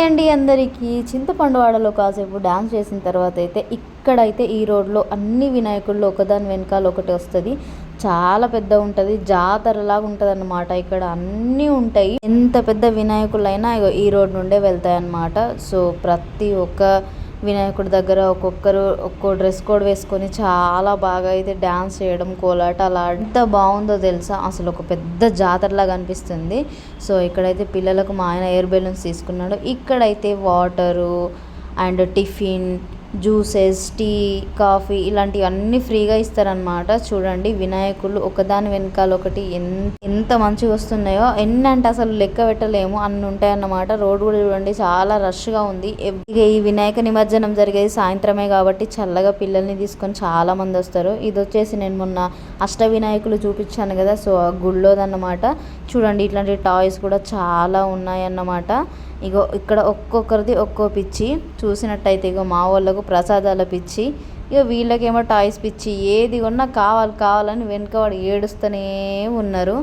అండి అందరికీ. చింతపండువాడలో కాసేపు డ్యాన్స్ చేసిన తర్వాత అయితే ఇక్కడైతే ఈ రోడ్లో అన్ని వినాయకుళ్ళు ఒకదాని వెనకాల ఒకటి వస్తుంది. చాలా పెద్ద ఉంటుంది, జాతరలాగా ఉంటుంది అన్నమాట. ఇక్కడ అన్నీ ఉంటాయి. ఎంత పెద్ద వినాయకులైనా ఈ రోడ్ నుండే వెళ్తాయి అన్నమాట. సో ప్రతి ఒక్క వినాయకుడి దగ్గర ఒక్కొక్కరు ఒక్కో డ్రెస్ కోడ్ వేసుకొని చాలా బాగా అయితే డ్యాన్స్ చేయడం, కోలాటాలు ఎంత బాగుందో తెలుసా. అసలు ఒక పెద్ద జాతరలాగా అనిపిస్తుంది. సో ఇక్కడైతే పిల్లలకు మా ఆయన ఎయిర్ బెలూన్స్ తీసుకున్నాడు. ఇక్కడైతే water and tiffin, juices, tea, coffee ఇలాంటివన్నీ ఫ్రీగా ఇస్తారనమాట. చూడండి వినాయకులు ఒకదాని వెనకాల ఒకటి ఎంత మంచిగా వస్తున్నాయో. ఎన్ని అంటే అసలు లెక్క పెట్టలేము, అన్ని ఉంటాయన్నమాట. రోడ్ కూడా చూడండి చాలా రష్గా ఉంది. ఇక ఈ వినాయక నిమజ్జనం జరిగేది సాయంత్రమే కాబట్టి చల్లగా పిల్లల్ని తీసుకొని చాలా మంది వస్తారు. ఇది వచ్చేసి నేను మొన్న అష్ట వినాయకులు చూపించాను కదా, సో ఆ గుళ్ళోదన్నమాట. చూడండి ఇట్లాంటి టాయ్స్ కూడా చాలా ఉన్నాయన్నమాట. ఇగో ఇక్కడ ఒక్కొక్కరిది ఒక్కో పిచ్చి. చూసినట్టయితే ఇగో మా వాళ్ళకు ప్రసాదాల పిచ్చి, ఇక వీళ్ళకేమో టాయ్స్ పిచ్చి. ఏది కొన్నా కావాలని వెనుకవాడు ఏడుస్తూనే ఉన్నారు.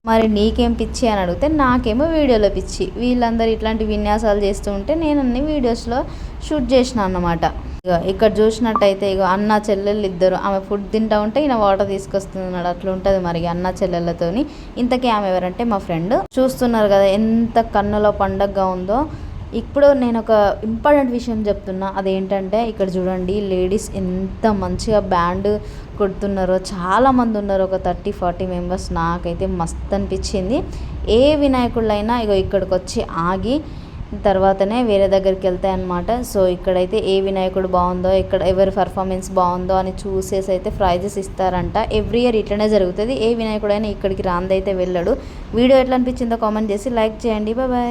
మరి నీకేం పిచ్చి అని అడిగితే నాకేమో వీడియోలో పిచ్చి. వీళ్ళందరూ ఇట్లాంటి విన్యాసాలు చేస్తూ ఉంటే నేను అన్ని వీడియోస్లో షూట్ చేసిన అన్నమాట. ఇక ఇక్కడ చూసినట్టయితే ఇక అన్న చెల్లెళ్ళు ఇద్దరు, ఆమె ఫుడ్ తింటా ఉంటే ఈయన వాటర్ తీసుకొస్తున్నాడు. అట్లా ఉంటుంది మరి అన్న చెల్లెళ్ళతోని. ఇంతకీ ఆమె ఎవరంటే మా ఫ్రెండ్. చూస్తున్నారు కదా ఎంత కన్నుల పండగగా ఉందో. ఇప్పుడు నేను ఒక ఇంపార్టెంట్ విషయం చెప్తున్నా. అదేంటంటే ఇక్కడ చూడండి లేడీస్ ఎంత మంచిగా బ్యాండ్ కొడుతున్నారో. చాలామంది ఉన్నారు, ఒక 30-40 మెంబర్స్. నాకైతే మస్తు అనిపించింది. ఏ వినాయకుళ్ళైనా ఇక్కడికి వచ్చి ఆగి తర్వాతనే వేరే దగ్గరికి వెళ్తాయి అన్నమాట. సో ఇక్కడైతే ఏ వినాయకుడు బాగుందో, ఇక్కడ ఎవరి పర్ఫార్మెన్స్ బాగుందో అని చూసేసి అయితే ప్రైజెస్ ఇస్తారంట. ఎవ్రీ ఇయర్ ఇట్లనే జరుగుతుంది. ఏ వినాయకుడైనా ఇక్కడికి రాందైతే వెళ్ళడు. వీడియో ఎట్లా అనిపించిందో కామెంట్ చేసి లైక్ చేయండి. బాయ్.